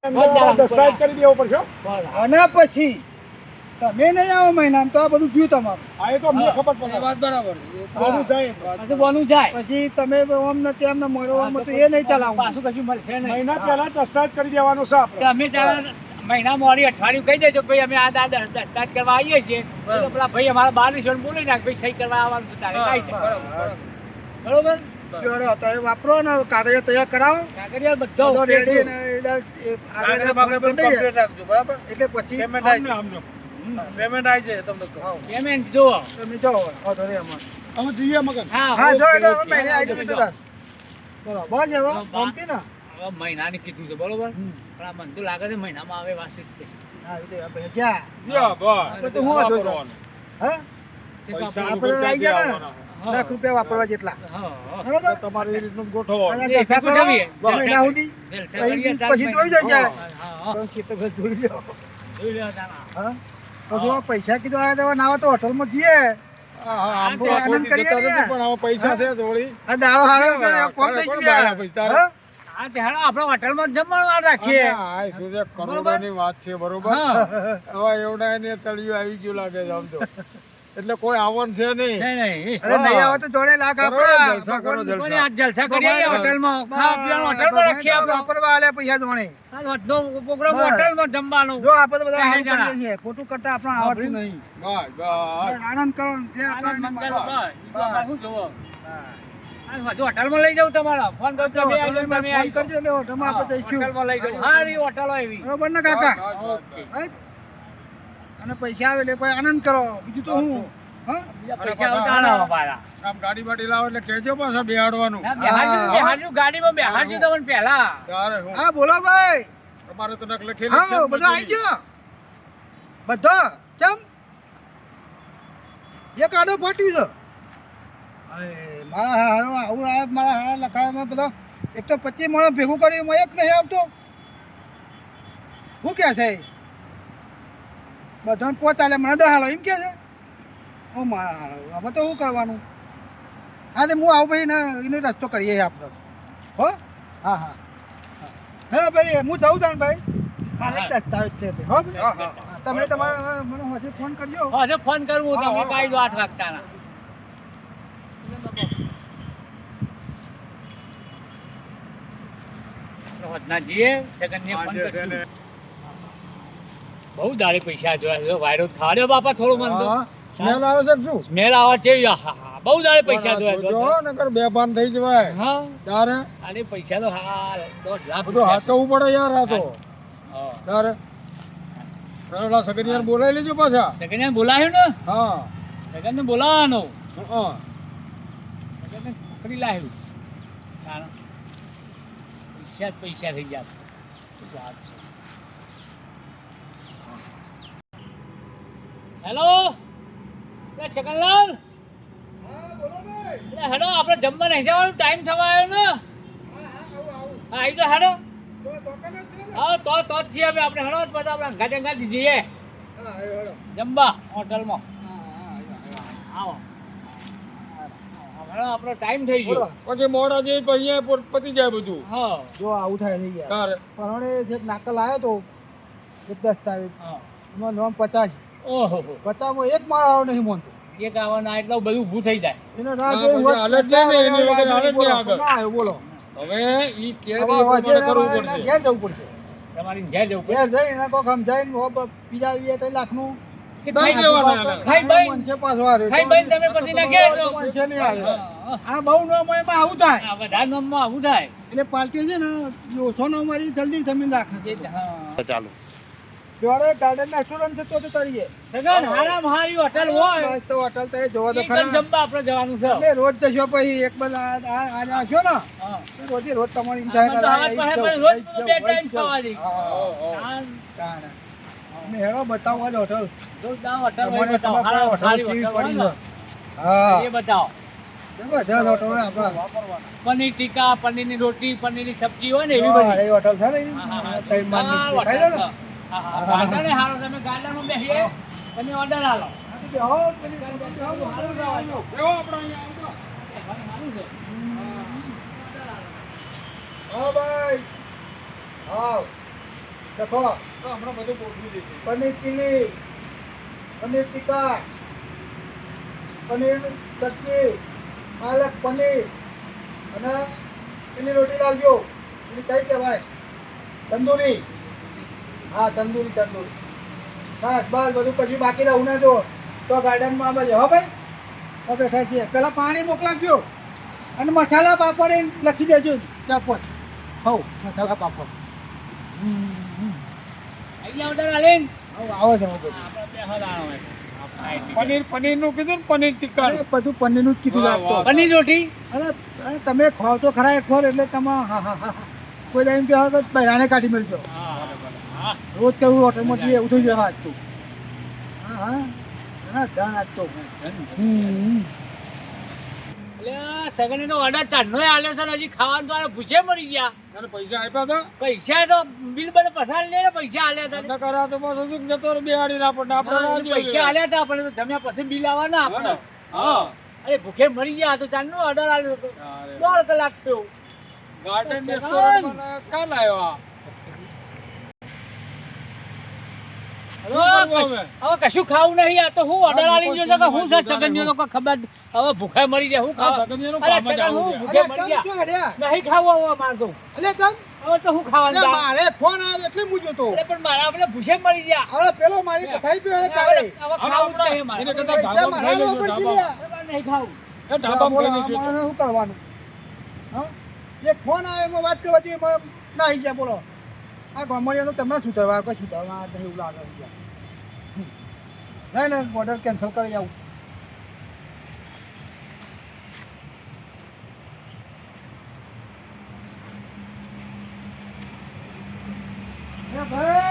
દસ્તાવેજ કરી દેવો પડશે અને પછી તમે નહીં આવો મહિનામાં તો આ બધું થયું તમારું. હા એ તો અમને ખબર પડે વાત બરાબર. બોનું જાય પાછું બોનું જાય પછી તમે ઓમ ને તેમ ને મળવામાં તો એ નહીં ચલાવવું. પાછું કશું મળશે નહીં. મહિના પહેલા દસ્તાવેજ કરી દેવાનો છે આપણે. તમે ત્યાં મહિના મોડી અઠવાડિયું કહી દેજો ભાઈ અમે આ દસ્તાવેજ કરવા આવીએ છીએ તો પેલા ભાઈ અમારા બાર ની બોલી નાખ ભાઈ સહી કરવા આવવાનું છે તારે થાય છે બરોબર. જોડો તમે વાપરો ને કાગળિયા તૈયાર કરાવો કાગળિયા બધો બધો રેડી okay. ને એટલે પછી પેમેન્ટ આવી જાય તમને પેમેન્ટ જુઓ. તમે જાઓ વાંધો નહીં અમારે. અમે જઈએ મગન હા જો okay, એટલે okay. મહિને આવી જશે જો. કદાચ. બરાબર છે હવે ગમતી ને હવે મહિનાની કીધું છે બરોબર પણ આ મને તો લાગે છે મહિનામાં આવે વાર્ષિક છે. હા એ તો આપણે જા યા બસ આપણે તો હું વાંધો છે. હે તે તો પૈસા આપણે- આપણે આવી ગયા ને હા. લાખ રૂપિયા વાપરવા જેટલા હા, હા. બરાબર તમારી રીતનું ગોઠવો અને એ જલસા કરો ગોઠવીએ. મહિના સુધી જલસા કરીએ પછી ત્યાર જોઈ જશે હા, હા. તો ખેતર પર જોઈ લો જોઈ લો તારા. હા તો જો પૈસા કીધું આ દવા ના હોય તો હોટલમાં જઈએ આમ તો આનંદ કોઈ કરીએ જતા ને. નથી, પણ આમાં પૈસા છે થોડી આ દાડો હારો કે કોમ તારે થઈ કોણ ગયા ભાઈ પછી તારે? હા હા તે હાલો આપણે હોટલમાં જ જમણવાર રાખીએ. આ શું છે, કરોડોની વાત છે બરોબર. હા. હવે એવડા એને તળિયું આવી ગયું લાગે છે આમ તો. એટલે કોઈ આવવાનું છે નહીં. નહીં, નહીં. અરે નહીં આવે તો જોડે લાખ કરો, આપણા જલસા કરો, ભગવાન- જલસા. કોની આ જલસા કરીએ ભગવાન- હોટલમાં ખાવા પીવાનું હોટલમાં રાખીએ આપણે. વાપરવા આલ્યા પૈસા જોડે આ હોટનો પ્રોગ્રામ બસ. હોટલમાં જમવાનો. જો આપણે બધા પહેલા હારું જણા. કરીએ છીએ ખોટું કરતા આપણે આવડતું નહીં બસ, બસ. આનંદ કરો ને જે આનંદ કરો મંગલ ને બસ. બસ. અમારે શું જોવો? હા. આ બધું હોટલમાં લઈ જાઉં તમારા ફોન કરું તમે આવી જાઓ, તમે ફોન આવી જાઓ. કરજો એટલે હોટલમાં આપણે હા, જઈશું હોટલમાં લઈ જાઉં. સારી હોટલો એવી. બરોબર ને કાકા ઓકે. હા? અને પૈસા આવે એટલે પછી આનંદ કરો બીજું તો હું હા બીજા પૈસા આવતા ના પાછા. આમ ગાડી બાડી લાવો એટલે કહેજો પાછા બેહાડવાનું. ના, બેહાડજો, ગાડીમાં બેહાડજો તમને પહેલા. ત્યારે હું હા બોલો ભાઈ તમારે તો નક લખેલી જ છે હા ને બધો આવી મજૂરી. ગયો બધો કેમ એક આડો ફાટ્યું છે અરે મારા હારો આવું આ મારા હારા લખાવામાં બધો એક તો 25 માણસ ભેગું કર્યું એમાં એક નહીં આવતો શું કહે છે બધાને પહોંચાડે મને 10 હાલો એમ કહે છે ઓ મારા હારો હવે તો શું કરવાનું હા તો હું આવું ભાઈ ને એનો રસ્તો કરીએ આપણે હો હા હા હે ભાઈ હું જાઉં જાણ ભાઈ મારે એક દસ્તાવેજ છે તે. હો ભાઈ? હા, હા. હા, તમે તમારા મને હોજે ફોન કરજો હજુ ફોન કરું હું તમને કાઢી દો 8 વાગતાના. હોદના જઈએ, સગનને ફોન આજે છે કરશું. ને, બહુ દાડે પૈસા જોયા છે વાયરો ખાવા દો બાપા થોડું મન તો હા, સ્મેલ આવે છે કે શું? સ્મેલ આવે છે આહાહા, બહુ દાડે પૈસા જોયા જોજો, છે. નકર બેભાન થઈ જવાય. હા તારે અને પૈસા તો હા 10 લાખ બધું હાચવવું પડે યાર આ તો. હા. તારે પેલા સગનિયાને બોલાવી લેજો પાછા. સગનને બોલાવ્યું ને હા સગનને બોલાવવાનો હા. સગનને પકડી લાવ્યું કારણ પૈસા જ પૈસા થઈ ગયા છે. શું વાત છે. હેલો એટલે સગનલાલ હા બોલો ભાઈ એટલે હેડો આપણે જમવા નહીં જવાનું ટાઈમ થવા આવ્યો ને હા હા આવું હા આવી તો હેડો તો દુકાને જ છો ને હા તો જ છીએ હવે આપણે હેડો જ બધા આપણે ગાડી ગાડી જઈએ હા આવ્યો હેડો જમવા હોટલમાં હા હા આવ્યો આવો હવે આપણો ટાઈમ થઈ ગયો પછી મોડા જઈ પછી અહીંયા પતી જાય બધું. હા જો આવું થાય થઈ ગયા તારે પરણે જે નાકલ આવ્યો તો એક દસ્તાવેજ હા એમાં નામ 50 ઓહો 50 માં એક મારો નહીં મોનતો એક આવવાના એટલું બધું ઊભું થઈ જાય એનો ના, ના જોઈ પછી હોત હાલત નહીં ને, એની વગર હાલત નહીં બોલો. આગળ. ના આવ્યો બોલો હવે ઈ કે હવે હોજે પ્રમાણે કરવું એના પડશે. ઘેર જવું પડશે તમારી ઘેર જવું પડે. ઘેર જઈને કોક સમજાઈને બીજા 20 લાખનું કે ખાઈ ખાઈ જવાના એને. ખાઈ ભાઈ મનસે પાછો હારે. ખાઈ ભાઈ તમે પછી ના ઘેર જાઓ. મનસે નહીં હારે. હા, આ બહુ નામ એમાં આવું થાય આ બધા નામમાં આવું થાય એટલે પાર્ટીઓ છે ને એ ઓછો નામ વાળી જલ્દી જમીન રાખે એ જ, હા. જોડે ગાર્ડન રેસ્ટોરન્ટ છે તો તળીએ સગન હારામ હારી હોટલ હોય બસ તો હોટલ તો એ જોવા તો ઈ કણ ખરા જમવા આપણે જવાનું છે એટલે રોજ જશો પછી એક બાર આજે આવશો ને હા. તો રોજે રોજ તમારી એમ થાય આમાં તો કે હવે આ પછી ઈ રોજ જાઉં, બે ઈ ટાઈમ જાઉં. ખાવા દે. હા, તાન તાણે. અમે હેડો બતાવો જ હોટલ જોરદાર હોટલ હોય તમને બતાવો. ખબર પડે હારામ હોટલ હારી કેવી હોટલ પડી હોય છે હા ને, એ બતાવો જબરજસ્ત હોટલ હોય આપણા પનીર ટીકા પનીરની રોટી પનીરની સબ્જી હોય ને એવી હા, બધી એ હોટલ છે ને હા, હા, હા. ત્રણ માળની આ દેખાય છે હોટલ ને છે. હા, હા. ગાર્ડન એ હારો તમે ગાર્ડનમાં બેસીએ તમે ઓર્ડર આલો હા, તો બેહો, પેલી બેહો, હારું છે, હારું. એવો આપણે અહીંયા આવજો. સારું છે. હા ભાઈ હા દેખો તો હમણાં બધું ગોઠવી દઈશું. પનીર ચીલી, પનીર ટીકા, પનીર સબ્જી, પાલક પનીર અને પેલી રોટી લાવજો. પેલી કઈ કહેવાય? તંદૂરી. હા, તંદૂરી. સાસ બાસ બધું કશું બાકી રહું ના જો તો ગાર્ડનમાં આવે છે. હો ભાઈ, તો બેઠા છીએ. પેલા પાણી મોકલાવજો અને મસાલા પાપડ એ લખી દેજો. ચાપડ હવ મસાલા પાપડ. અહીંયા ઓર્ડર આલીને આવો છે ભાઈ. આપણે બે હાલ આવો પનીરનું કીધું ને, પનીર ટિક્કા. અરે બધું પનીરનું જ કીધું વાહ, લાગતો. વાહ. પનીર રોટી અરે તમે ખાવ તો ખરા એક વાર એટલે તમે કોઈ એમ કહેવા તો બહેરાને કાઢી મેળજો. હા રોજ કેવું હોટલમાં જઈએ એવું થઈ જવા આજતું. હા ના ધ્યાન આપતો. એટલે સગને તો ઓર્ડર ચારનો આલ્યો છે ને હજી ખાવાનું તો ભૂસે મરી ગયા. અને પૈસા આપ્યા હતા પૈસા તો બિલ બને પસાર લે ને પૈસા આલ્યા હતા ધંધા કરા તો બસ હજુ જતો રહ્યો બિહાડીને આપણને. આપણે ના જોઈએ. પૈસા આલ્યા હતા આપણે તો જમ્યા પછી બિલ આવવાના આપણે. હા. અરે ભૂખે મરી ગયા તો ચારનો ઓર્ડર આલ્યો હતો. અરે. 1.5 કલાક થયો. ગાર્ડન અચ્છા. રેસ્ટોરન્ટમાં ક્યાં લાવ્યો આ? હવે કશું ખાવું નહીં. આ તો હું ઓર્ડર આલી ગયો છે કે હું છે સગન જો તો ખબર હવે ભૂખે મરી જાય હું ખાવા. સગનજીનું અરે કામ જ સગન આવું હું છે. ભૂખે અરે મરી કેમ ગયા. છો હડ્યા? નહીં ખાવું હવે માર તો. અલે કેમ? હવે તો હું ખાવાનું અલે જાઉં. મારે ફોન આવ્યો એટલે હું જોતો. અરે પણ મારા આપણે ભૂસે મરી ગયા. અરે પેલો મારી પથારી પીવે હવે કાલે. ખાવું જ નહીં મારે. એને કરતા પૈસા ધાબામાં મારા ખાઈ ઉપર લેજો, ચીલ્યા. ધાબામાં. હવે નહીં ખાવું. એ ધાબામાં બોલો, ખાઈ આ લેજો. માણસને શું કરવાનું? હા? એક ફોન આવ્યો એમાં વાત કરવા જઈએ એમાં ના આવી ગયા. બોલો આ ગામડિયા તો તમને સુધારવા કોઈ સુધારવા નહીં એવું લાગે છે. નહીં ઓર્ડર કેન્સલ કરી આવું. ભાઈ